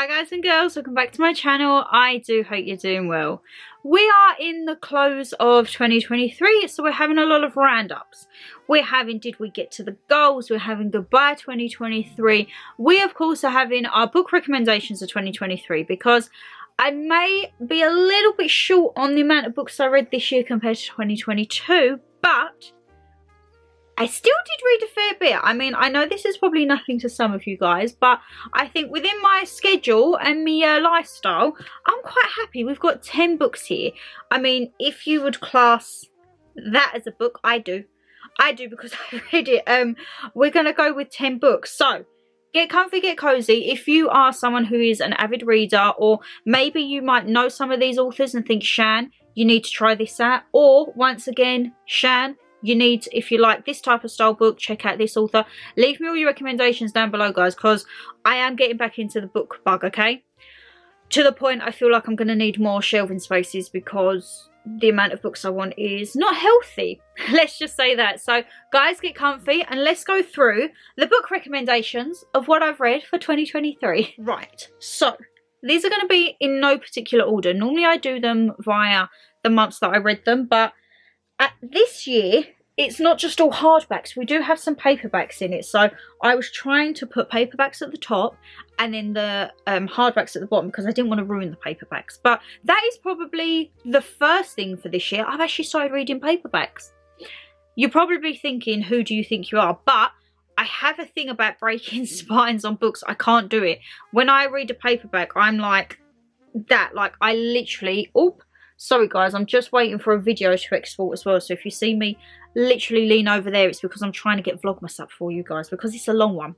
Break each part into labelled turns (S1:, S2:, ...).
S1: Hi guys and girls, welcome back to my channel. I do hope you're doing well. We are in the close of 2023, so we're having a lot of roundups. We're having did we get to the goals, we're having goodbye 2023. We of course are having our book recommendations of 2023 because I may be a little bit short on the amount of books I read this year compared to 2022, but I still did read a fair bit. I mean, I know this is probably nothing to some of you guys, but I think within my schedule and my lifestyle, I'm quite happy. We've got 10 books here. I mean, if you would class that as a book, I do. I do because I read it. We're going to go with 10 books. So, get comfy, get cozy. If you are someone who is an avid reader, or maybe you might know some of these authors and think, Shan, you need to try this out. Or, once again, Shan, you need, if you like this type of style book, check out this author. Leave me all your recommendations down below, guys, because I am getting back into the book bug, okay? To the point I feel like I'm going to need more shelving spaces because the amount of books I want is not healthy. Let's just say that. So, guys, get comfy and let's go through the book recommendations of what I've read for 2023. Right, so these are going to be in no particular order. Normally I do them via the months that I read them, but this year, it's not just all hardbacks. We do have some paperbacks in it. So I was trying to put paperbacks at the top and then the hardbacks at the bottom because I didn't want to ruin the paperbacks. But that is probably the first thing for this year. I've actually started reading paperbacks. You're probably thinking, who do you think you are? But I have a thing about breaking spines on books. I can't do it. When I read a paperback, I'm like that. Like I literally... Oop. Sorry guys, I'm just waiting for a video to export as well. So if you see me literally lean over there, it's because I'm trying to get Vlogmas up for you guys. Because it's a long one.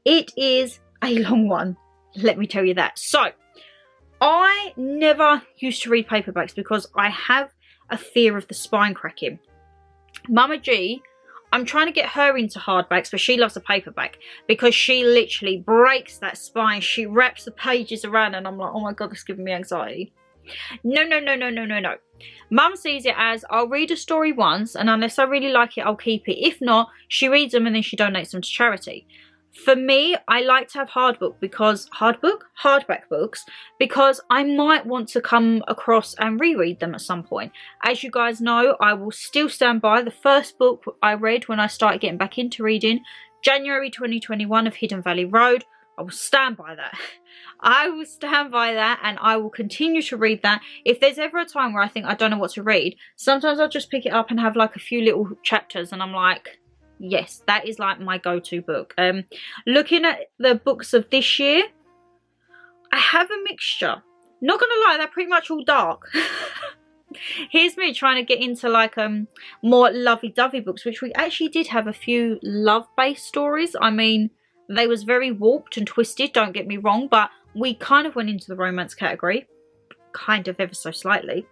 S1: It is a long one. Let me tell you that. So, I never used to read paperbacks because I have a fear of the spine cracking. Mama G, I'm trying to get her into hardbacks, but she loves a paperback. Because she literally breaks that spine. She wraps the pages around and I'm like, oh my god, that's giving me anxiety. No. Mum sees it as I'll read a story once and unless I really like it, I'll keep it. If not, she reads them and then she donates them to charity. For me, I like to have hardback books because I might want to come across and reread them at some point. As you guys know, I will still stand by the first book I read when I started getting back into reading, January 2021 of Hidden Valley Road. I will stand by that. I will stand by that and I will continue to read that. If there's ever a time where I think I don't know what to read, sometimes I'll just pick it up and have like a few little chapters and I'm like, yes, that is like my go-to book. Looking at the books of this year, I have a mixture. Not gonna lie, they're pretty much all dark. Here's me trying to get into like more lovey-dovey books, which we actually did have a few love-based stories. I mean, they was very warped and twisted, don't get me wrong, but we kind of went into the romance category. Kind of ever so slightly.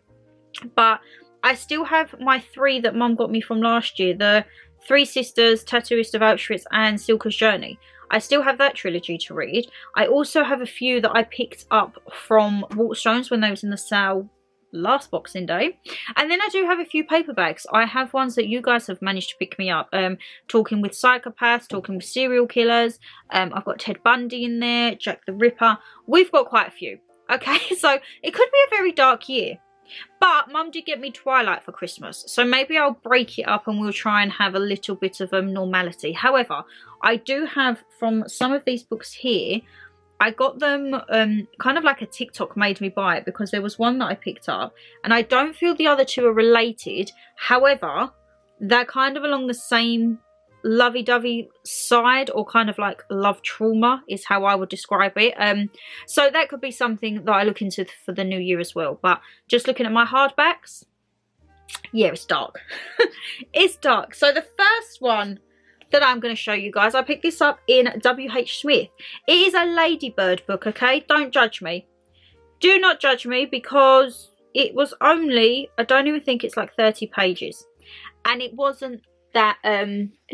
S1: But I still have my 3 that Mum got me from last year. The 3 Sisters, Tattooist of Auschwitz and Silka's Journey. I still have that trilogy to read. I also have a few that I picked up from Waterstones when they was in the sale last Boxing Day. And then I do have a few paperbacks. I have ones that you guys have managed to pick me up. Talking with Psychopaths, Talking with Serial Killers. I've got Ted Bundy in there, Jack the Ripper. We've got quite a few. Okay, so it could be a very dark year. But Mum did get me Twilight for Christmas. So maybe I'll break it up and we'll try and have a little bit of normality. However, I do have from some of these books here, I got them kind of like a TikTok made me buy it because there was one that I picked up and I don't feel the other 2 are related. However, they're kind of along the same lovey-dovey side or kind of like love trauma is how I would describe it. So that could be something that I look into for the new year as well. But just looking at my hardbacks, yeah, it's dark. It's dark. So the first one that I'm going to show you guys, I picked this up in W.H. Smith. It is a Ladybird book, okay? Don't judge me. Do not judge me because it was only, I don't even think it's like 30 pages. And it wasn't that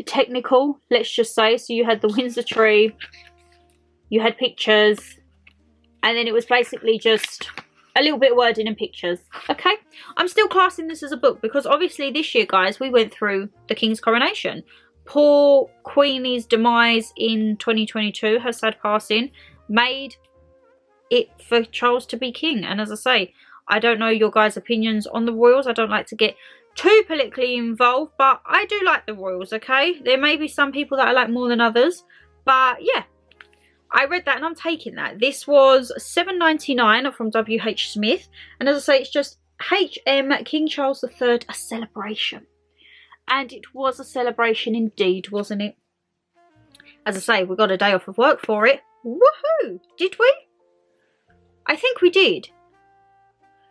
S1: technical, let's just say. So you had the Windsor tree, you had pictures, and then it was basically just a little bit of wording and pictures. Okay, I'm still classing this as a book because obviously this year, guys, we went through the King's coronation. Poor Queenie's demise in 2022, her sad passing, made it for Charles to be king. And as I say, I don't know your guys' opinions on the royals. I don't like to get too politically involved, but I do like the royals, okay? There may be some people that I like more than others, but yeah, I read that and I'm taking that. This was $7.99 from WH Smith, and as I say, it's just HM King Charles III, a celebration. And it was a celebration indeed, wasn't it? As I say, we got a day off of work for it. Woohoo! Did we? I think we did.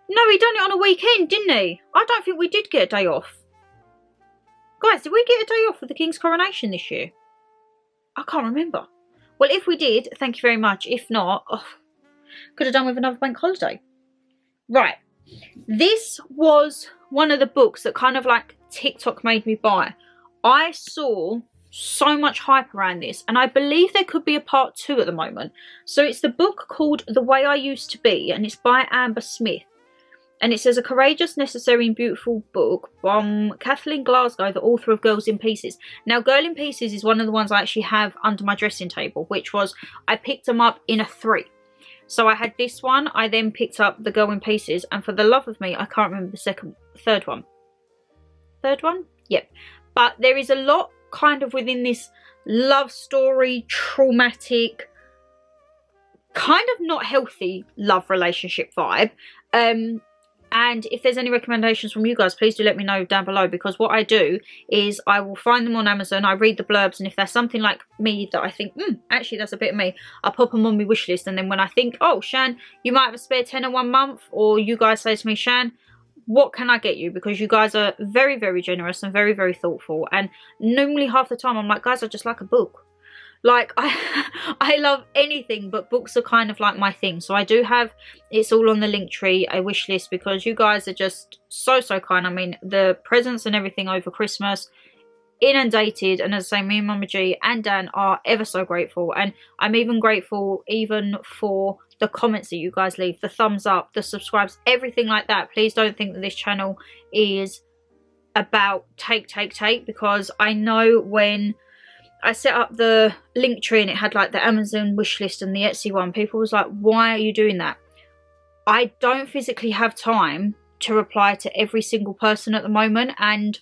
S1: No, he done it on a weekend, didn't he? I don't think we did get a day off. Guys, did we get a day off for the King's coronation this year? I can't remember. Well, if we did, thank you very much. If not, could have done with another bank holiday. Right. This was one of the books that kind of like TikTok made me buy. I saw so much hype around this, and I believe there could be a part 2 at the moment. So it's the book called The Way I Used to Be, and it's by Amber Smith. And it says, a courageous, necessary and beautiful book from Kathleen Glasgow, the author of Girls in Pieces. Now, Girl in Pieces is one of the ones I actually have under my dressing table, which was, I picked them up in a 3. So I had this one, I then picked up the Girl in Pieces, and for the love of me, I can't remember the third one. Third one? Yep. But there is a lot kind of within this love story, traumatic, kind of not healthy love relationship vibe. And if there's any recommendations from you guys, please do let me know down below, because what I do is I will find them on Amazon, I read the blurbs, and if there's something like me that I think, actually that's a bit of me, I pop them on my wish list, and then when I think, oh, Shan, you might have a spare tenner 1 month, or you guys say to me, Shan, what can I get you? Because you guys are very, very generous and very, very thoughtful, and normally half the time I'm like, guys, I just like a book. Like, I love anything, but books are kind of like my thing. So I do have, it's all on the link tree, a wish list, because you guys are just so, so kind. I mean, the presents and everything over Christmas, inundated. And as I say, me and Mama G and Dan are ever so grateful. And I'm even grateful even for the comments that you guys leave, the thumbs up, the subscribes, everything like that. Please don't think that this channel is about take, because I know when I set up the link tree and it had like the Amazon wishlist and the Etsy one, people was like, why are you doing that? I don't physically have time to reply to every single person at the moment, and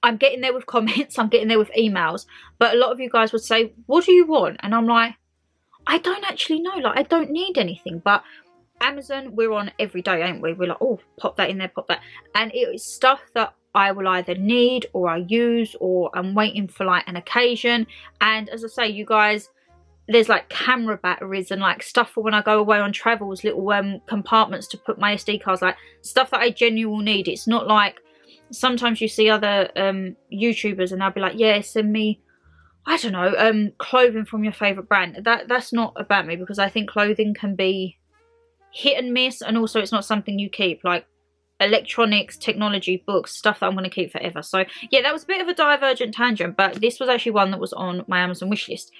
S1: I'm getting there with comments, I'm getting there with emails, but a lot of you guys would say, what do you want? And I'm like, I don't actually know, like I don't need anything. But Amazon, we're on every day, ain't we? We're like, oh, pop that in there, pop that. And it is stuff that I will either need or I use, or I'm waiting for like an occasion. And as I say, you guys, there's like camera batteries and like stuff for when I go away on travels, little compartments to put my SD cards, like stuff that I genuinely need. It's not like sometimes you see other YouTubers and they'll be like, yeah, send me, I don't know, clothing from your favourite brand. That's not about me, because I think clothing can be hit and miss, and also it's not something you keep. Like electronics, technology, books, stuff that I'm going to keep forever. So yeah, that was a bit of a divergent tangent, but this was actually one that was on my Amazon wishlist.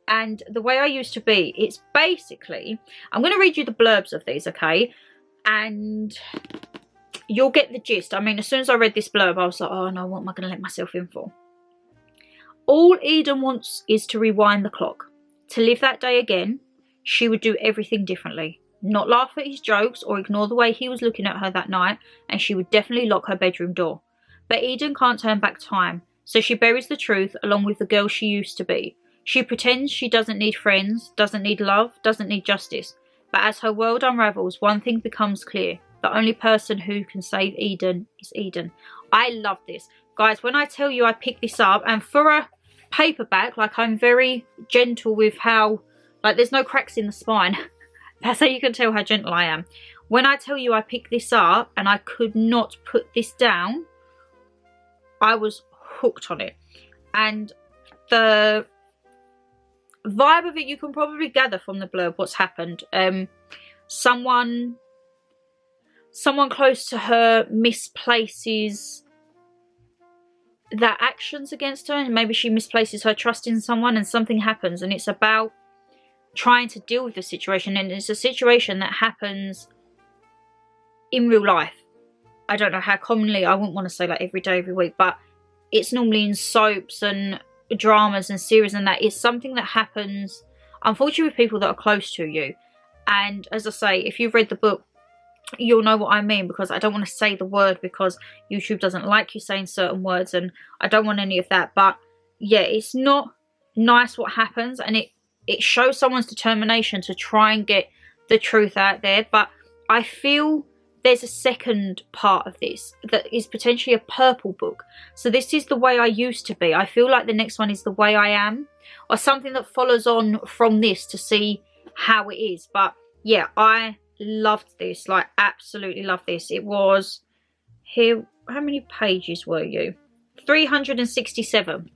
S1: And The Way I Used to Be, it's basically, I'm going to read you the blurbs of these, okay? And you'll get the gist. I mean, as soon as I read this blurb, I was like, oh no, what am I going to let myself in for? All Eden wants is to rewind the clock. To live that day again, she would do everything differently. Not laugh at his jokes or ignore the way he was looking at her that night, and she would definitely lock her bedroom door. But Eden can't turn back time, so she buries the truth along with the girl she used to be. She pretends she doesn't need friends, doesn't need love, doesn't need justice. But as her world unravels, one thing becomes clear. The only person who can save Eden is Eden. I love this. Guys, when I tell you I picked this up, and for a paperback, like I'm very gentle with how, like there's no cracks in the spine. That's how you can tell how gentle I am. When I tell you I picked this up and I could not put this down, I was hooked on it. And the vibe of it, you can probably gather from the blurb what's happened. Someone close to her misplaces their actions against her, and maybe she misplaces her trust in someone, and something happens, and it's about trying to deal with the situation. And it's a situation that happens in real life. I don't know how commonly, I wouldn't want to say like every day, every week, but it's normally in soaps and dramas and series, and that is something that happens unfortunately with people that are close to you. And as I say, if you've read the book, you'll know what I mean, because I don't want to say the word because YouTube doesn't like you saying certain words, and I don't want any of that. But yeah, it's not nice what happens, and it shows someone's determination to try and get the truth out there. But I feel there's a second part of this that is potentially a purple book. So this is the way I used to be. I feel like the next one is the way I am, or something that follows on from this to see how it is. But yeah, I loved this, like absolutely loved this. It was here, how many pages were you? 367.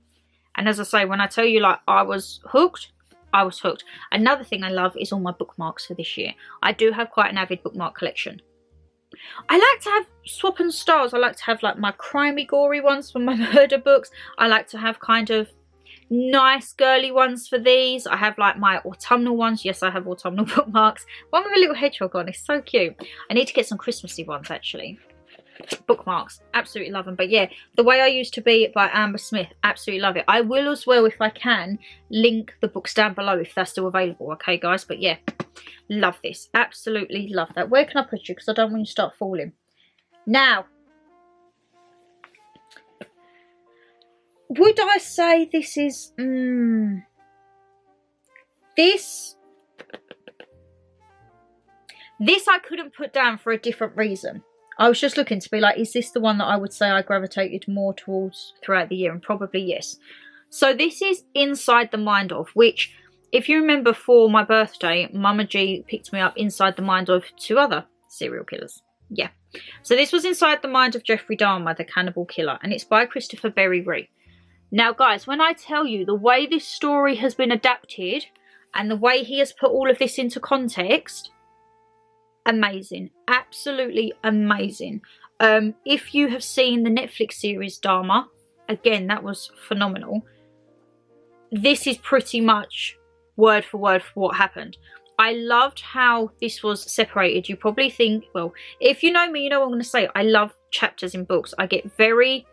S1: And as I say, when I tell you like I was hooked, I was hooked. Another thing I love is all my bookmarks for this year. I do have quite an avid bookmark collection. I like to have swap and styles. I like to have like my crimey gory ones for my murder books. I like to have kind of nice girly ones for these. I have like my autumnal ones. Yes, I have autumnal bookmarks. One with a little hedgehog on. It's so cute. I need to get some Christmassy ones actually. Bookmarks, absolutely love them. But yeah, The Way I Used to Be by Amber Smith, absolutely love it. I will as well, if I can, link the books down below if they're still available, okay guys? But yeah, love this, absolutely love that. Where can I put you, because I don't want you to start falling. Now, would I say this is this I couldn't put down for a different reason. I was just looking to be like, is this the one that I would say I gravitated more towards throughout the year? And probably yes. So this is Inside the Mind Of, which, if you remember, for my birthday, Mama G picked me up Inside the Mind Of 2 other serial killers. Yeah. So this was Inside the Mind of Jeffrey Dahmer, the Cannibal Killer, and it's by Christopher Berry. Now guys, when I tell you the way this story has been adapted and the way he has put all of this into context, amazing, absolutely amazing. If you have seen the Netflix series Dahmer, again, that was phenomenal. This is pretty much word for word for what happened. I loved how this was separated. You probably think, well, if you know me, you know what I'm going to say. I love chapters in books. I get very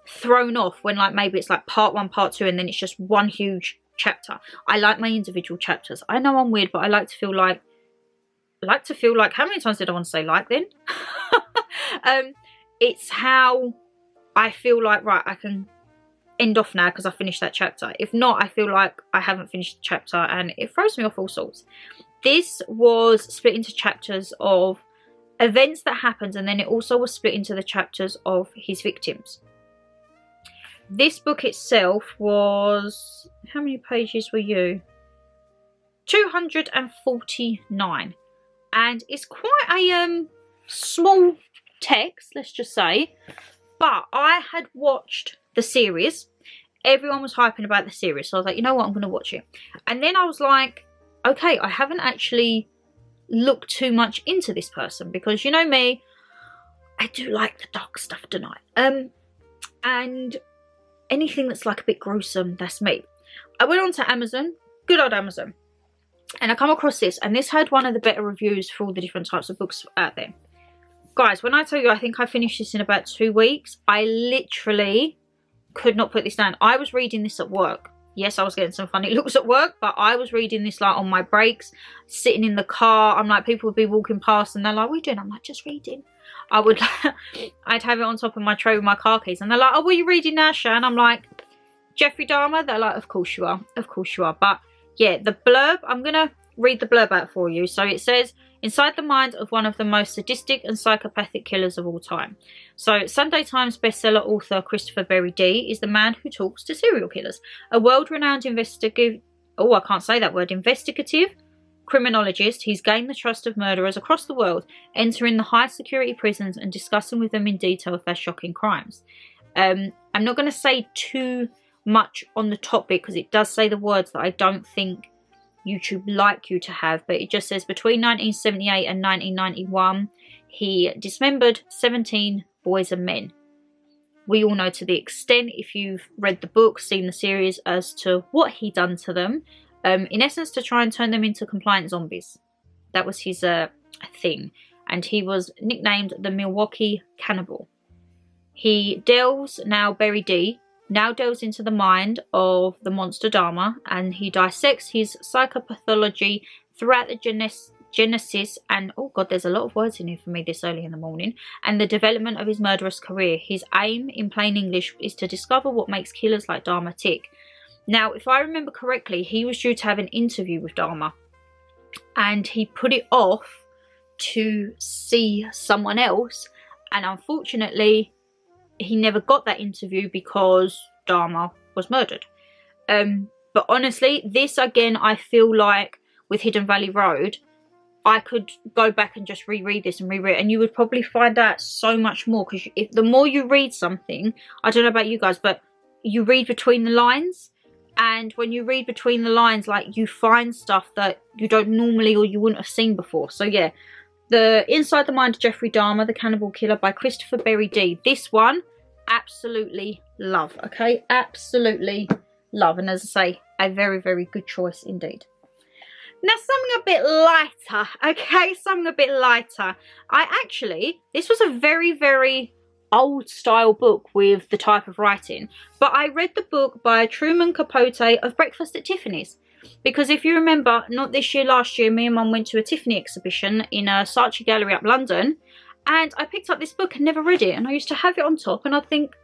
S1: thrown off when like maybe it's like part 1, part 2, and then it's just one huge chapter. I like my individual chapters. I know I'm weird, but I like to feel like, how many times did I want to say like then? It's how I feel like, right, I can end off now because I finished that chapter. If not, I feel like I haven't finished the chapter, and it throws me off all sorts. This was split into chapters of events that happened, and then it also was split into the chapters of his victims. This book itself was, how many pages were you? 249. And it's quite a small text, let's just say. But I had watched the series. Everyone was hyping about the series. So I was like, you know what, I'm going to watch it. And then I was like, okay, I haven't actually looked too much into this person. Because you know me, I do like the dark stuff, don't I? And anything that's like a bit gruesome, that's me. I went on to Amazon, good old Amazon. And I come across this, and this had one of the better reviews for all the different types of books out there. Guys, when I tell you I think I finished this in about 2 weeks, I literally could not put this down. I was reading this at work. Yes, I was getting some funny looks at work, but I was reading this like on my breaks, sitting in the car. I'm like, people would be walking past and they're like, what are you doing? I'm like, just reading. I'd have it on top of my tray with my car keys, and they're like, oh, what are you reading now, Shan? I'm like, Jeffrey Dahmer? They're like, of course you are. Of course you are. But yeah, the blurb, I'm going to read the blurb out for you. So it says, inside the mind of one of the most sadistic and psychopathic killers of all time. So Sunday Times bestseller author Christopher Berry D is the man who talks to serial killers. A world-renowned investigative criminologist, he's gained the trust of murderers across the world, entering the high-security prisons and discussing with them in detail their shocking crimes. I'm not going to say too much on the topic because it does say the words that I don't think YouTube like you to have, but it just says between 1978 and 1991 he dismembered 17 boys and men. We all know to the extent, if you've read the book, seen the series, as to what he done to them, in essence to try and turn them into compliant zombies. That was his thing, and he was nicknamed the Milwaukee Cannibal. He delves, Berry D now delves into the mind of the monster Dahmer, and he dissects his psychopathology throughout the genesis and, oh god, there's a lot of words in here for me this early in the morning, and the development of his murderous career. His aim, in plain English, is to discover what makes killers like Dahmer tick. Now, if I remember correctly, he was due to have an interview with Dahmer, and he put it off to see someone else, and unfortunately he never got that interview because Dahmer was murdered. But honestly, this again, I feel like with Hidden Valley Road, I could go back and just reread this and reread it, and you would probably find out so much more, because the more you read something, I don't know about you guys, but you read between the lines, and when you read between the lines, like, you find stuff that you don't normally or you wouldn't have seen before. So yeah, the Inside the Mind of Jeffrey Dahmer, The Cannibal Killer by Christopher Berry D. This one, absolutely love, okay? Absolutely love. And as I say, a very, very good choice indeed. Now, something a bit lighter, okay? Something a bit lighter. This was a very, very old style book with the type of writing, but I read the book by Truman Capote of Breakfast at Tiffany's. Because if you remember, not this year, last year, me and Mum went to a Tiffany exhibition in a Saatchi gallery up London, and I picked up this book and never read it, and I used to have it on top, and I'd think,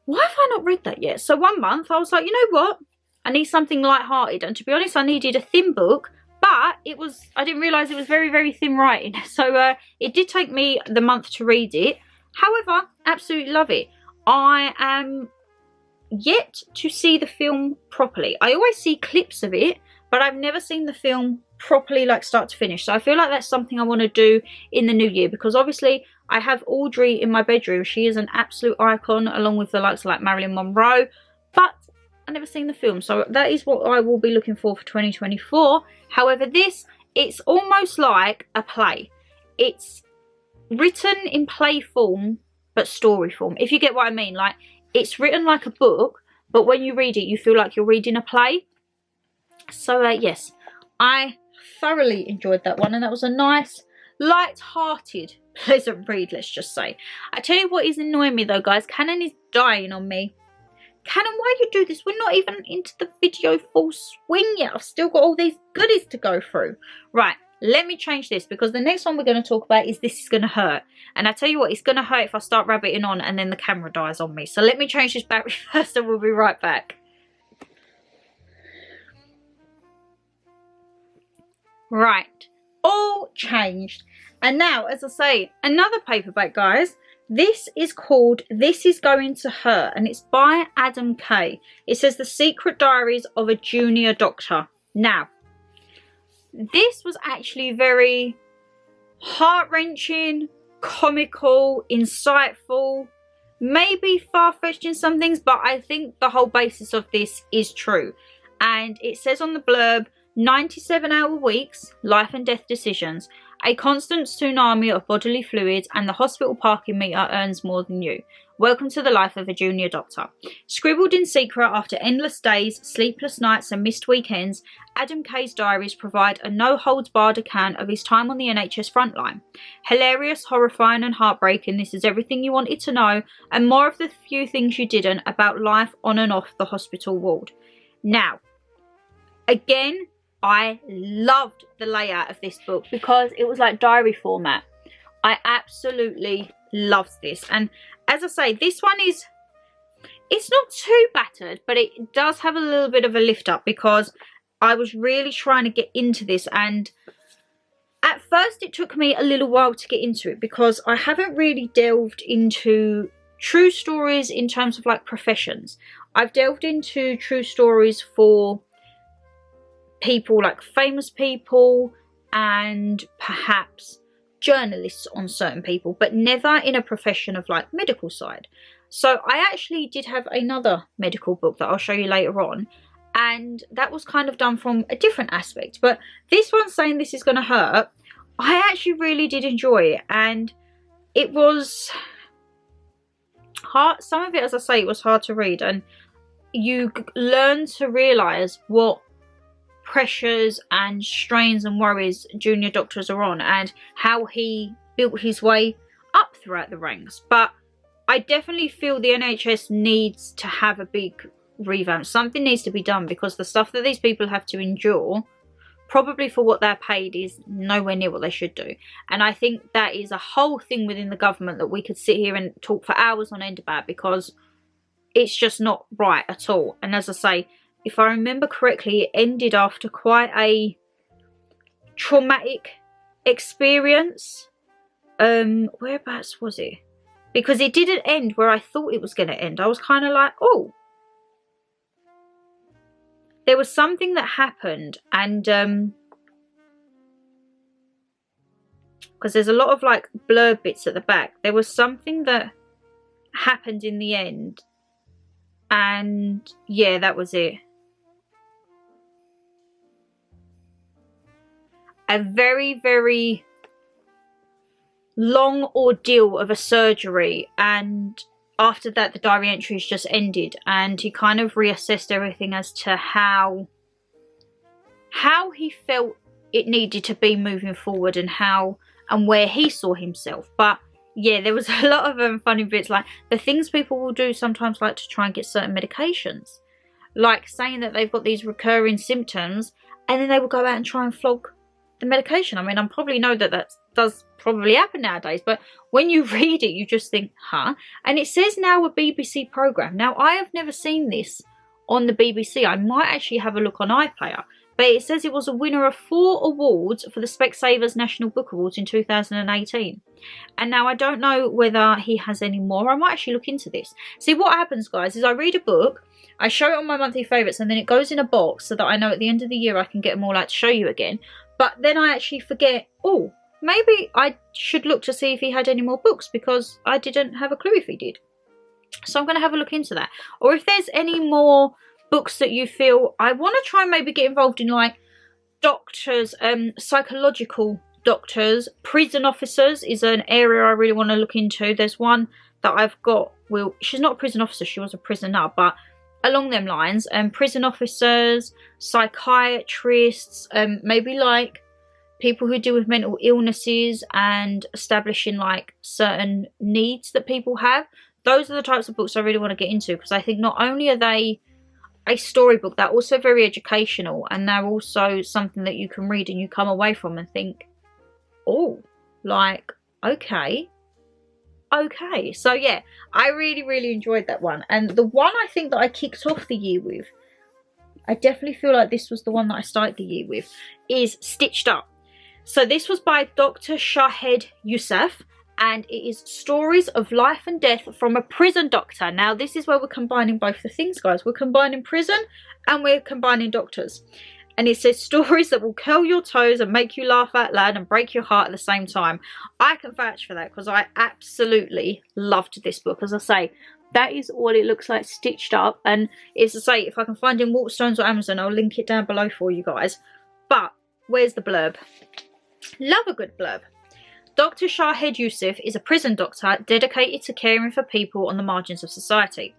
S1: why have I not read that yet? So one month I was like, you know what, I need something light-hearted, and to be honest, I needed a thin book, but I didn't realise it was very, very thin writing, so it did take me the month to read it. However, absolutely love it. I am yet to see the film properly. I always see clips of it, but I've never seen the film properly, like start to finish. So I feel like that's something I want to do in the new year, because obviously I have Audrey in my bedroom. She is an absolute icon, along with the likes of like Marilyn Monroe, but I've never seen the film, so that is what I will be looking for 2024. However, it's almost like a play. It's written in play form but story form, if you get what I mean. Like, it's written like a book, but when you read it, you feel like you're reading a play. So, yes, I thoroughly enjoyed that one. And that was a nice, light-hearted, pleasant read, let's just say. I tell you what is annoying me, though, guys. Canon is dying on me. Canon, why you do this? We're not even into the video full swing yet. I've still got all these goodies to go through. Right. Let me change this, because the next one we're going to talk about is This Is Gonna Hurt. And I tell you what, it's going to hurt if I start rabbiting on and then the camera dies on me. So let me change this battery first and we'll be right back. Right. All changed. And now, as I say, another paperback, guys. This is called This Is Going to Hurt, and it's by Adam Kay. It says The Secret Diaries of a Junior Doctor. Now, this was actually very heart-wrenching, comical, insightful, maybe far-fetched in some things, but I think the whole basis of this is true. And it says on the blurb, 97-hour weeks, life and death decisions, a constant tsunami of bodily fluids, and the hospital parking meter earns more than you. Welcome to the life of a junior doctor. Scribbled in secret after endless days, sleepless nights and missed weekends, Adam Kay's diaries provide a no-holds-barred account of his time on the NHS frontline. Hilarious, horrifying and heartbreaking, this is everything you wanted to know, and more of the few things you didn't about life on and off the hospital ward. Now, again, I loved the layout of this book because it was like diary format. I absolutely loved this. And as I say, this one is, it's not too battered, but it does have a little bit of a lift up because I was really trying to get into this. And at first it took me a little while to get into it because I haven't really delved into true stories in terms of like professions. I've delved into true stories for people like famous people and perhaps journalists on certain people, but never in a profession of like medical side. So I actually did have another medical book that I'll show you later on, and that was kind of done from a different aspect. But this one, saying This Is Gonna Hurt, I actually really did enjoy it, and it was hard. Some of it, as I say, it was hard to read, and you learn to realise what pressures and strains and worries junior doctors are on and how he built his way up throughout the ranks. But I definitely feel the NHS needs to have a big revamp. Something needs to be done because the stuff that these people have to endure probably for what they're paid is nowhere near what they should do. And I think that is a whole thing within the government that we could sit here and talk for hours on end about, because it's just not right at all. And as I say, if I remember correctly, it ended after quite a traumatic experience. Whereabouts was it? Because it didn't end where I thought it was going to end. I was kind of like, oh. There was something that happened, and because there's a lot of like blurb bits at the back. There was something that happened in the end, and yeah, that was it. A very, very long ordeal of a surgery, and after that the diary entries just ended, and he kind of reassessed everything as to how he felt it needed to be moving forward, and how and where he saw himself. But yeah, there was a lot of funny bits, like the things people will do sometimes, like to try and get certain medications, like saying that they've got these recurring symptoms, and then they will go out and try and flog the medication. I mean, I probably know that that does probably happen nowadays, but when you read it, you just think, huh? And it says now a BBC programme. Now, I have never seen this on the BBC. I might actually have a look on iPlayer, but it says it was a winner of 4 awards for the Specsavers National Book Awards in 2018. And now I don't know whether he has any more. I might actually look into this. See, what happens, guys, is I read a book, I show it on my monthly favourites, and then it goes in a box so that I know at the end of the year I can get them all out to show you again. But then I actually forget, oh, maybe I should look to see if he had any more books, because I didn't have a clue if he did. So I'm going to have a look into that. Or if there's any more books that you feel I want to try and maybe get involved in, like doctors, psychological doctors, prison officers is an area I really want to look into. There's one that I've got, well, she's not a prison officer, she was a prisoner, but along them lines, prison officers, psychiatrists, maybe like people who deal with mental illnesses and establishing like certain needs that people have. Those are the types of books I really want to get into, because I think not only are they a storybook, they're also very educational, and they're also something that you can read and you come away from and think, oh, like, okay. So yeah, I really enjoyed that one. And the one I think that I kicked off the year with, I definitely feel like this was the one that I started the year with, is Stitched Up. So this was by Dr. Shahed Yousaf, and it is stories of life and death from a prison doctor. Now this is where we're combining both the things, guys. We're combining prison and we're combining doctors. And it says stories that will curl your toes and make you laugh out loud and break your heart at the same time. I can vouch for that, because I absolutely loved this book. As I say, that is what it looks like stitched up. And as I say, if I can find it in Waterstones or Amazon, I'll link it down below for you guys. But where's the blurb? Love a good blurb. Dr. Shahed Yousaf is a prison doctor dedicated to caring for people on the margins of society.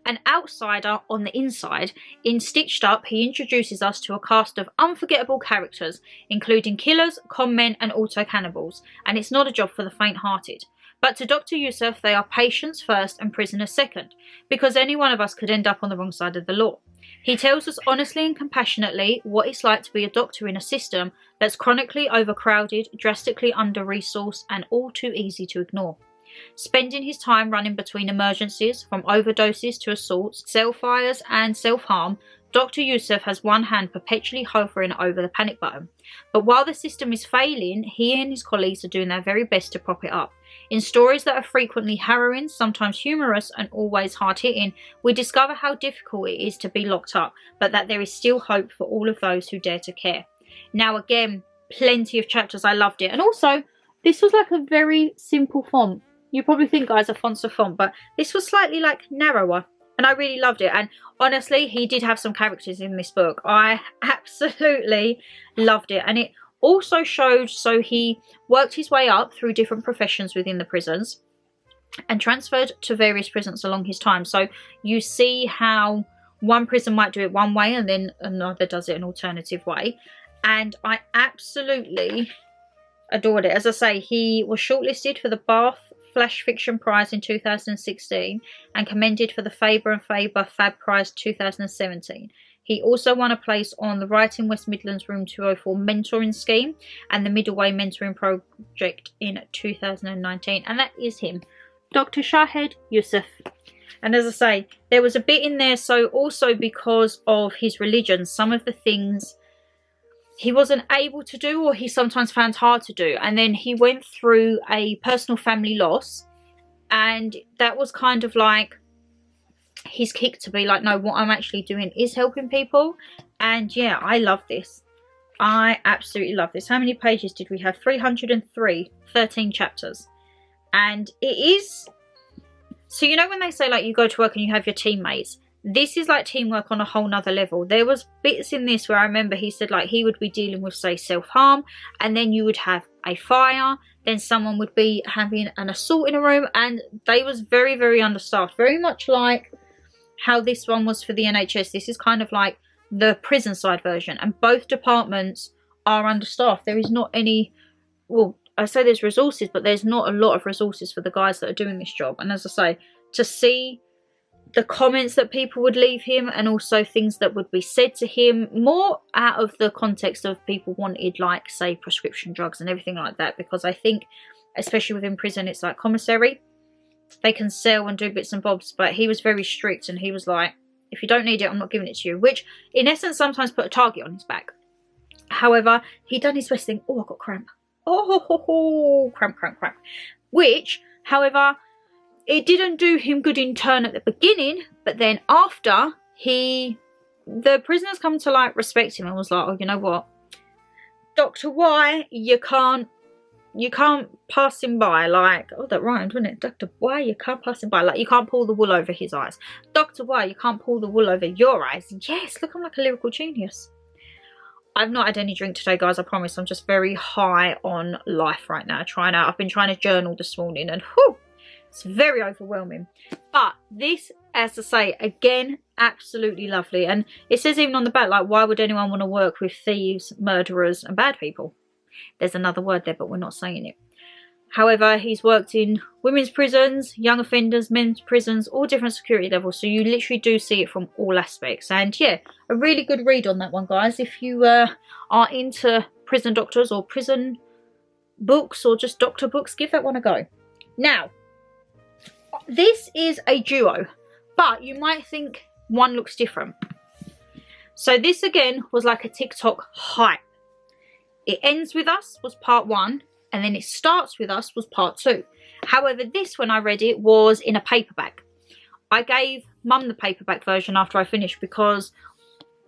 S1: An outsider on the inside, in Stitched Up, he introduces us to a cast of unforgettable characters, including killers, conmen and auto-cannibals, and it's not a job for the faint-hearted. But to Dr. Yousaf, they are patients first and prisoners second, because any one of us could end up on the wrong side of the law. He tells us honestly and compassionately what it's like to be a doctor in a system that's chronically overcrowded, drastically under-resourced, and all too easy to ignore. Spending his time running between emergencies, from overdoses to assaults, cell fires and self-harm, Dr. Yousaf has one hand perpetually hovering over the panic button. But while the system is failing, he and his colleagues are doing their very best to prop it up. In stories that are frequently harrowing, sometimes humorous and always hard-hitting, we discover how difficult it is to be locked up, but that there is still hope for all of those who dare to care. Now again, plenty of chapters, I loved it. And also, this was like a very simple font. You probably think, guys, a font's a font, but this was slightly like narrower, and I really loved it. And honestly, he did have some characters in this book. I absolutely loved it. And it also showed, so he worked his way up through different professions within the prisons and transferred to various prisons along his time. So you see how one prison might do it one way and then another does it an alternative way. And I absolutely adored it. As I say, he was shortlisted for the Bath Flash Fiction Prize in 2016 and commended for the Faber and Faber Fab Prize 2017. He also won a place on the Writing West Midlands Room 204 mentoring scheme and the Middleway mentoring project in 2019. And that is him, Dr. Shahed Yusuf. And as I say, there was a bit in there, so also because of his religion, some of the things he wasn't able to do, or he sometimes found hard to do. And then he went through a personal family loss, and that was kind of like his kick to be like, no, what I'm actually doing is helping people. And yeah, I love this. I absolutely love this. How many pages did we have? 303, 13 chapters. And it is, so you know when they say like you go to work and you have your teammates, this is like teamwork on a whole nother level. There was bits in this where I remember he said like he would be dealing with, say, self-harm, and then you would have a fire, then someone would be having an assault in a room, and they was very, very understaffed. Very much like how this one was for the NHS. This is kind of like the prison side version, and both departments are understaffed. There is not any, well, I say there's resources, but there's not a lot of resources for the guys that are doing this job. And as I say, to see the comments that people would leave him, and also things that would be said to him, more out of the context of people wanted, like, say, prescription drugs and everything like that, because I think, especially within prison, it's like commissary. They can sell and do bits and bobs, but he was very strict, and he was like, if you don't need it, I'm not giving it to you, which in essence sometimes put a target on his back. However, he done his best thing. Oh, I got cramp. Oh, cramp. Which, however, it didn't do him good in turn at the beginning, but then after, the prisoners come to like respect him and was like, oh, you know what, Dr. Y, you can't pass him by. Like, oh, that rhymed, wasn't it? Dr. Y, you can't pass him by. Like, you can't pull the wool over his eyes. Dr. Y, you can't pull the wool over your eyes. Yes, look, I'm like a lyrical genius. I've not had any drink today, guys, I promise. I'm just very high on life right now. I've been trying to journal this morning, and whew, it's very overwhelming. But this, as I say, again, absolutely lovely. And it says even on the back, like, why would anyone want to work with thieves, murderers and bad people? There's another word there, but we're not saying it. However, he's worked in women's prisons, young offenders, men's prisons, all different security levels. So you literally do see it from all aspects. And yeah, a really good read on that one, guys. If you are into prison doctors or prison books or just doctor books, give that one a go. Now, this is a duo, but you might think one looks different. So this again was like a TikTok hype. It Ends With Us was part 1, and then It Starts With Us was part 2. However, this, when I read it, was in a paperback. I gave Mum the paperback version after I finished because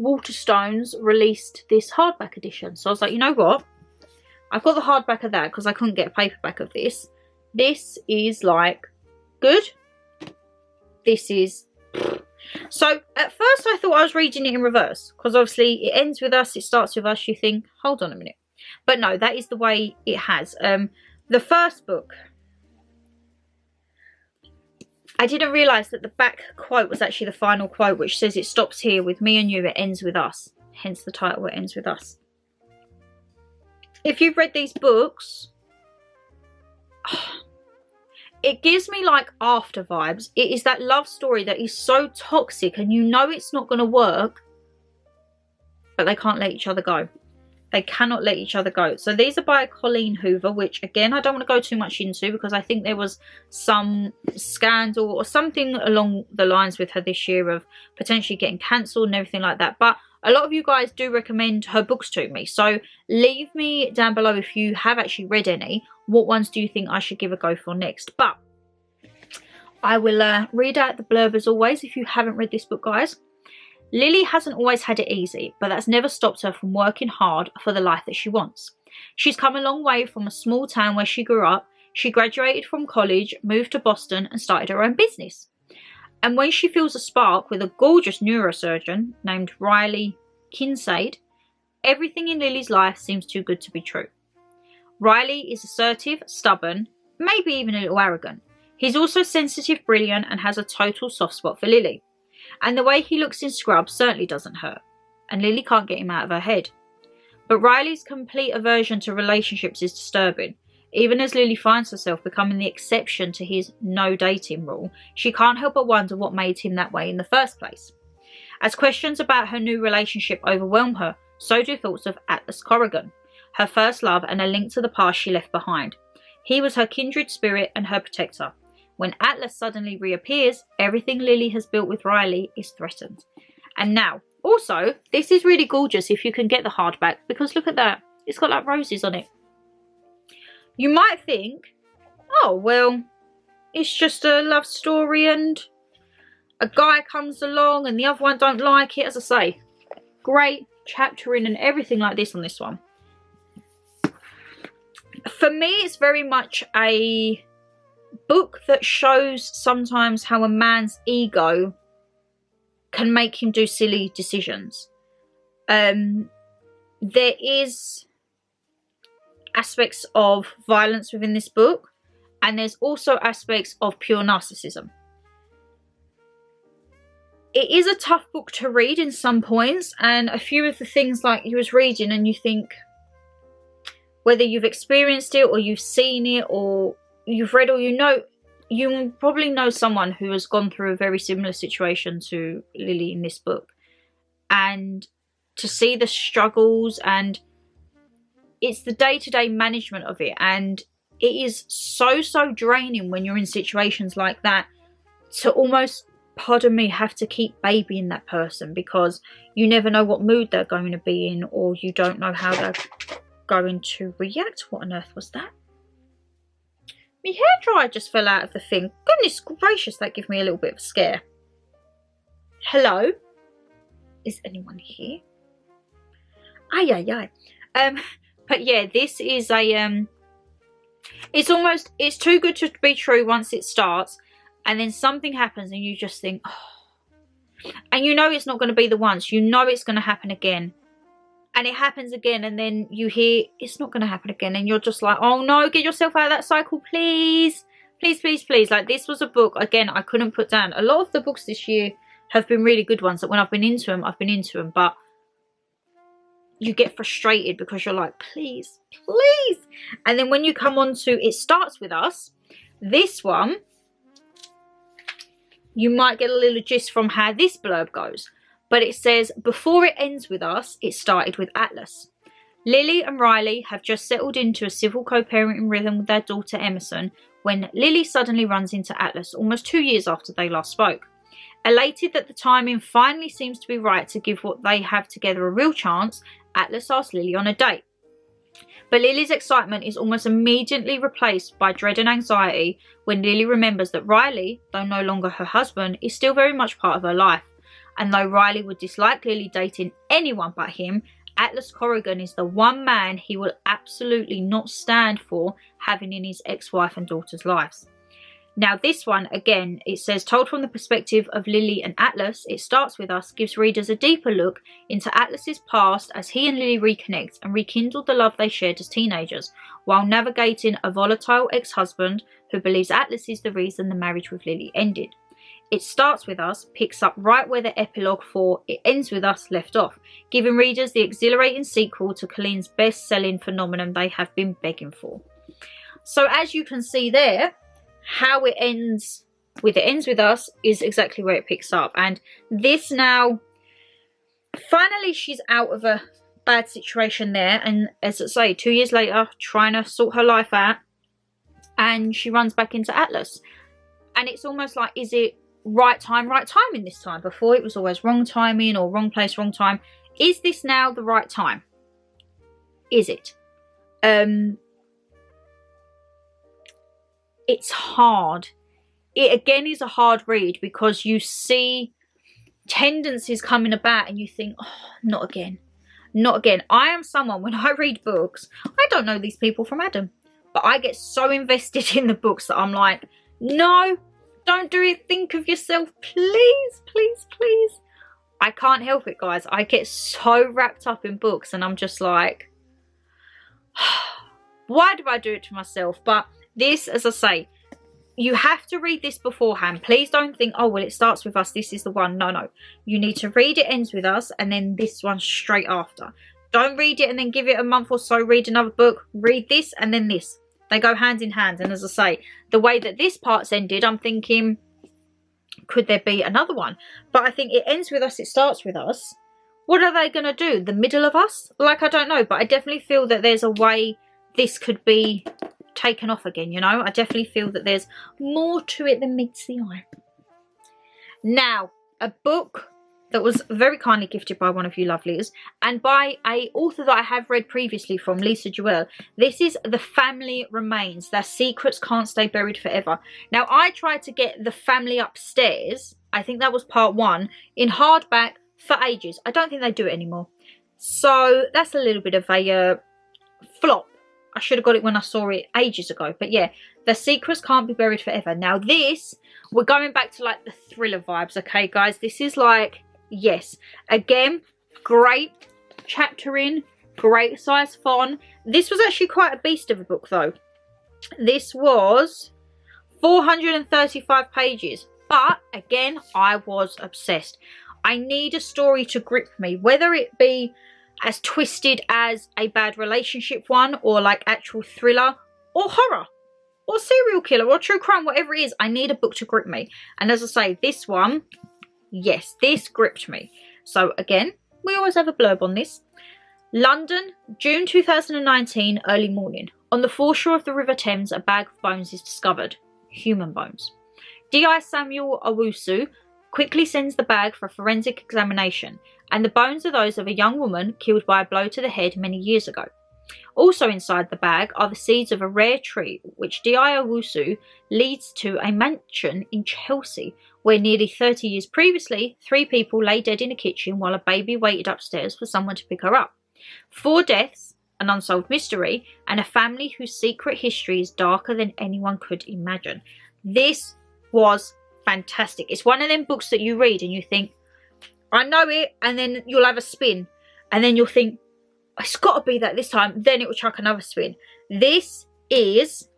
S1: Waterstones released this hardback edition. So I was like, you know what? I've got the hardback of that because I couldn't get a paperback of this. This is like good. This is... So at first I thought I was reading it in reverse, because obviously It Ends With Us, It Starts With Us. You think, hold on a minute. But no, that is the way it has. The first book, I didn't realise that the back quote was actually the final quote, which says it stops here with me and you, it ends with us. Hence the title, It Ends With Us. If you've read these books, it gives me like After vibes. It is that love story that is so toxic and you know it's not going to work, but they can't let each other go. They cannot let each other go. So these are by Colleen Hoover, which again, I don't want to go too much into because I think there was some scandal or something along the lines with her this year of potentially getting cancelled and everything like that. But a lot of you guys do recommend her books to me. So leave me down below if you have actually read any. What ones do you think I should give a go for next? But I will read out the blurb as always if you haven't read this book, guys. Lily hasn't always had it easy, but that's never stopped her from working hard for the life that she wants. She's come a long way from a small town where she grew up. She graduated from college, moved to Boston and started her own business. And when she feels a spark with a gorgeous neurosurgeon named Riley Kincaid, everything in Lily's life seems too good to be true. Riley is assertive, stubborn, maybe even a little arrogant. He's also sensitive, brilliant and has a total soft spot for Lily. And the way he looks in scrubs certainly doesn't hurt. And Lily can't get him out of her head. But Riley's complete aversion to relationships is disturbing. Even as Lily finds herself becoming the exception to his no dating rule, she can't help but wonder what made him that way in the first place. As questions about her new relationship overwhelm her, so do thoughts of Atlas Corrigan, her first love and a link to the past she left behind. He was her kindred spirit and her protector. When Atlas suddenly reappears, everything Lily has built with Riley is threatened. And now, also, this is really gorgeous if you can get the hardback, because look at that. It's got like roses on it. You might think, oh, well, it's just a love story and a guy comes along and the other one don't like it. As I say, great chaptering and everything like this on this one. For me, it's very much a book that shows sometimes how a man's ego can make him do silly decisions. There is aspects of violence within this book, and there's also aspects of pure narcissism. It is a tough book to read in some points, and a few of the things like you was reading and you think, whether you've experienced it or you've seen it or you've read or you probably know someone who has gone through a very similar situation to Lily in this book. And to see the struggles, and it's the day-to-day management of it, and it is so draining when you're in situations like that to almost, pardon me, have to keep babying that person, because you never know what mood they're going to be in, or you don't know how they're going to react. What on earth was that? My hairdryer just fell out of the thing. Goodness gracious, that gave me a little bit of a scare. Hello? Is anyone here? Aye. But yeah, this is a it's too good to be true once it starts, and then something happens and you just think, oh. And you know it's not going to be the once. You know it's going to happen again. And it happens again, and then you hear it's not going to happen again, and you're just like, oh no, get yourself out of that cycle, please. Please. Like, this was a book, again, I couldn't put down. A lot of the books this year have been really good ones, that when I've been into them, but you get frustrated because you're like, please. And then when you come on to It Starts With Us, this one, you might get a little gist from how this blurb goes. But it says, before it ends with us, it started with Atlas. Lily and Riley have just settled into a civil co-parenting rhythm with their daughter Emerson when Lily suddenly runs into Atlas almost 2 years after they last spoke. Elated that the timing finally seems to be right to give what they have together a real chance, Atlas asks Lily on a date. But Lily's excitement is almost immediately replaced by dread and anxiety when Lily remembers that Riley, though no longer her husband, is still very much part of her life. And though Riley would dislike Lily dating anyone but him, Atlas Corrigan is the one man he will absolutely not stand for having in his ex-wife and daughter's lives. Now this one, again, it says, told from the perspective of Lily and Atlas, It Starts With Us gives readers a deeper look into Atlas's past as he and Lily reconnect and rekindle the love they shared as teenagers, while navigating a volatile ex-husband who believes Atlas is the reason the marriage with Lily ended. It Starts With Us picks up right where the epilogue for It Ends With Us left off, giving readers the exhilarating sequel to Colleen's best-selling phenomenon they have been begging for. So as you can see there, how it ends with It Ends With Us is exactly where it picks up. And this now, finally she's out of a bad situation there, and as I say, 2 years later, trying to sort her life out, and she runs back into Atlas. And it's almost like, is it right timing this time? Before it was always wrong timing or wrong place, wrong time. Is this now the right time? Is it? It's hard. It again is a hard read because you see tendencies coming about and you think, oh, not again. I am someone, when I read books, I don't know these people from Adam, but I get so invested in the books that I'm like, no, don't do it. Think of yourself, please. I can't help it, guys. I get so wrapped up in books and I'm just like, why do I do it to myself? But this, as I say, you have to read this beforehand. Please don't think, oh, well, It Starts With Us, this is the one. No. You need to read It Ends With Us and then this one straight after. Don't read it and then give it a month or so, read another book. Read this and then this. They go hand in hand. And as I say, the way that this part's ended, I'm thinking, Could there be another one? But I think it ends with us, it starts with us. What are they going to do? The middle of us? Like, I don't know, but I definitely feel that there's a way this could be taken off again, you know? I definitely feel that there's more to it than meets the eye. Now, a book that was very kindly gifted by one of you lovelies and by a author that I have read previously from, Lisa Jewell. This is The Family Remains. Their Secrets Can't Stay Buried Forever. Now, I tried to get The Family Upstairs, I think that was part 1, in hardback for ages. I don't think they do it anymore. So that's a little bit of a flop. I should have got it when I saw it ages ago. But yeah, The Secrets Can't Be Buried Forever. Now this, we're going back to like the thriller vibes, okay guys? This is like, yes, again, great chapter in, great size font. This was actually quite a beast of a book though. This was 435 pages. But again, I was obsessed. I need a story to grip me, whether it be as twisted as a bad relationship one, or like actual thriller, or horror, or serial killer, or true crime, whatever it is. I need a book to grip me. And as I say, this one, yes, this gripped me. So again, we always have a blurb on this. London, June 2019, early morning. On the foreshore of the River Thames, a bag of bones is discovered. Human bones. D.I. Samuel Owusu quickly sends the bag for a forensic examination, and the bones are those of a young woman killed by a blow to the head many years ago. Also inside the bag are the seeds of a rare tree, which D.I. Owusu leads to a mansion in Chelsea, where nearly 30 years previously, 3 people lay dead in a kitchen while a baby waited upstairs for someone to pick her up. 4 deaths, an unsolved mystery, and a family whose secret history is darker than anyone could imagine. This was fantastic. It's one of them books that you read and you think, I know it, and then you'll have a spin, and then you'll think, it's got to be that this time. Then it will chuck another spin. This is,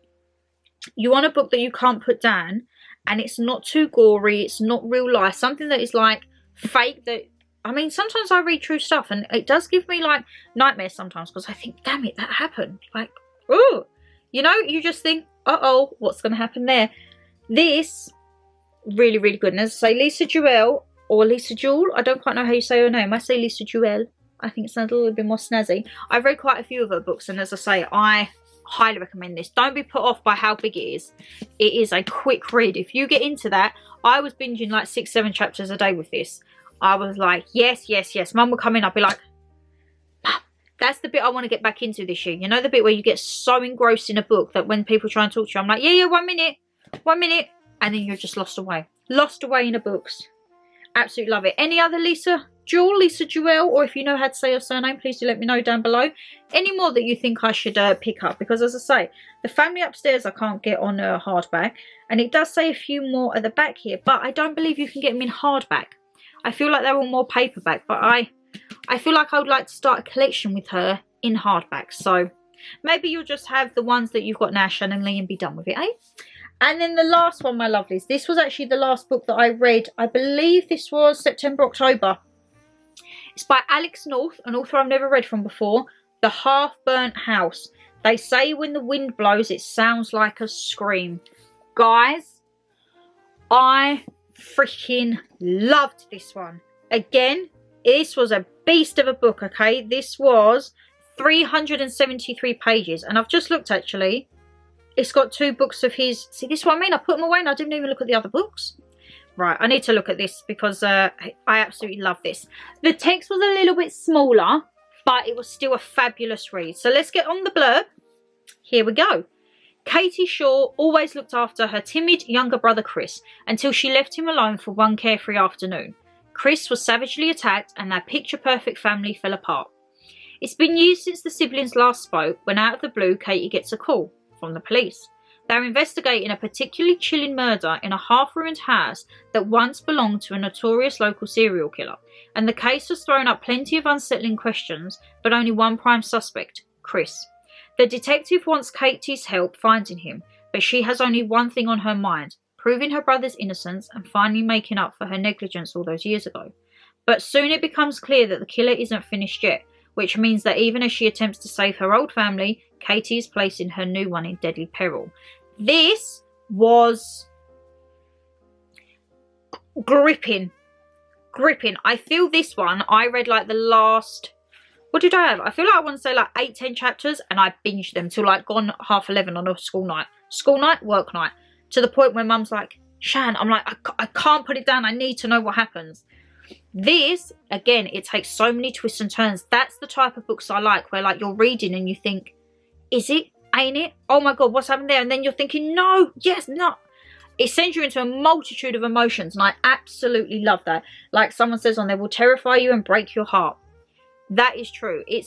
S1: you want a book that you can't put down, and it's not too gory, it's not real life, something that is like fake. That, I mean, sometimes I read true stuff and it does give me like nightmares sometimes, because I think, damn it, that happened. Like, oh, you know, you just think, uh-oh, what's going to happen there? This, really, really good. And as I say, Lisa Jewell, or Lisa Jewell, I don't quite know how you say her name. I say Lisa Jewell. I think it sounds a little bit more snazzy. I've read quite a few of her books, and as I say, I highly recommend this. Don't be put off by how big it is. It is a quick read. If you get into that, I was binging like 6-7 chapters a day with this. I was like, yes, yes, yes. Mum would come in, I'd be like, Mum, that's the bit I want to get back into this year. You know, the bit where you get so engrossed in a book that when people try and talk to you, I'm like, yeah, 1 minute, 1 minute. And then you're just lost away. Lost away in the books. Absolutely love it. Any other Lisa Jewell, or if you know how to say your surname, please do let me know down below. Any more that you think I should pick up, because as I say, The Family Upstairs I can't get on hardback, and it does say a few more at the back here, but I don't believe you can get them in hardback. I feel like they're all more paperback, but I feel like I would like to start a collection with her in hardback. So maybe you'll just have the ones that you've got now, Shannon Lee, and be done with it, eh? And then the last one, my lovelies, this was actually the last book that I read. I believe this was September, October. It's by Alex North, an author I've never read from before. The Half-Burnt House. They say when the wind blows, it sounds like a scream. Guys, I freaking loved this one. Again, this was a beast of a book, okay? This was 373 pages. And I've just looked, actually. It's got 2 books of his. See, this is what I mean. I put them away and I didn't even look at the other books. Right, I need to look at this because I absolutely love this. The text was a little bit smaller, but it was still a fabulous read. So let's get on the blurb. Here we go. Katie Shaw always looked after her timid younger brother Chris until she left him alone for one carefree afternoon. Chris was savagely attacked and their picture-perfect family fell apart. It's been years since the siblings last spoke when out of the blue Katie gets a call from the police. They're investigating a particularly chilling murder in a half-ruined house that once belonged to a notorious local serial killer, and the case has thrown up plenty of unsettling questions, but only one prime suspect, Chris. The detective wants Katie's help finding him, but she has only one thing on her mind, proving her brother's innocence and finally making up for her negligence all those years ago. But soon it becomes clear that the killer isn't finished yet, which means that even as she attempts to save her old family, Katie is placing her new one in deadly peril. This was gripping. I feel this one, I read like the last, what did I have? I feel like I want to say like 8-10 chapters, and I binged them till like gone 11:30 on a school night, work night, to the point where mum's like, Shan, I'm like, I can't put it down, I need to know what happens. This, again, it takes so many twists and turns. That's the type of books I like, where like you're reading and you think, is it? Ain't it? Oh my god, what's happened there? And then you're thinking, no, yes, no. It sends you into a multitude of emotions, and I absolutely love that. Like someone says on there, will terrify you and break your heart. That is true. It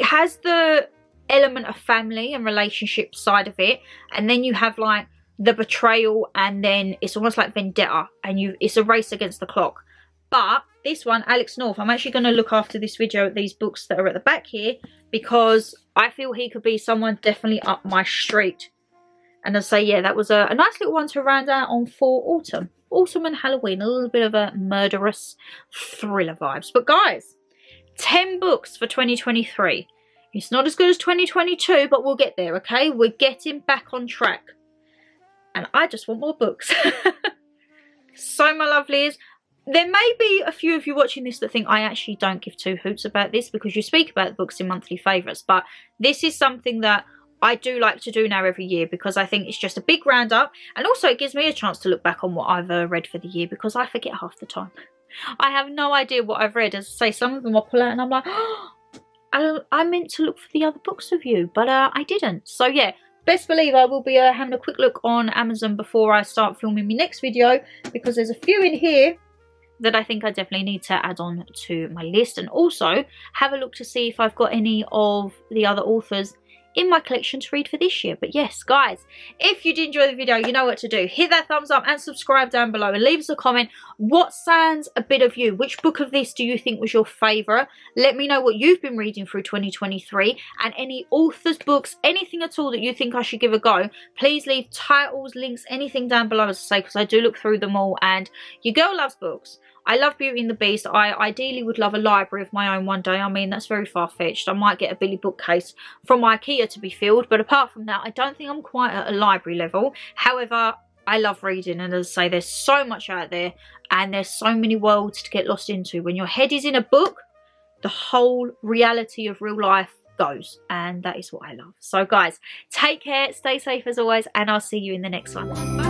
S1: has the element of family and relationship side of it, and then you have like the betrayal, and then it's almost like vendetta, and it's a race against the clock. But this one, Alex North, I'm actually going to look after this video at these books that are at the back here, because I feel he could be someone definitely up my street. And I'll say, yeah, that was a nice little one to round out on for autumn. Autumn and Halloween, a little bit of a murderous thriller vibes. But guys, 10 books for 2023. It's not as good as 2022, but we'll get there, okay? We're getting back on track. And I just want more books. So, my lovelies, there may be a few of you watching this that think I actually don't give two hoots about this, because you speak about the books in monthly favourites. But this is something that I do like to do now every year, because I think it's just a big roundup, and also it gives me a chance to look back on what I've read for the year, because I forget half the time. I have no idea what I've read. As I say, some of them I pull out and I'm like, oh, I meant to look for the other books of you, but I didn't. So yeah, best believe I will be having a quick look on Amazon before I start filming my next video, because there's a few in here that I think I definitely need to add on to my list, and also have a look to see if I've got any of the other authors in my collection to read for this year. But yes, guys, if you did enjoy the video, you know what to do. Hit that thumbs up and subscribe down below, and leave us a comment. What sounds a bit of you? Which book of this do you think was your favourite? Let me know what you've been reading through 2023, and any authors, books, anything at all that you think I should give a go. Please leave titles, links, anything down below, as I say, because I do look through them all, and your girl loves books. I love Beauty and the Beast. I ideally would love a library of my own one day. I mean, that's very far-fetched. I might get a Billy bookcase from IKEA to be filled, but apart from that, I don't think I'm quite at a library level. However, I love reading, and as I say, there's so much out there, and there's so many worlds to get lost into. When your head is in a book, the whole reality of real life goes, and that is what I love. So guys, take care, stay safe as always, and I'll see you in the next one. Bye.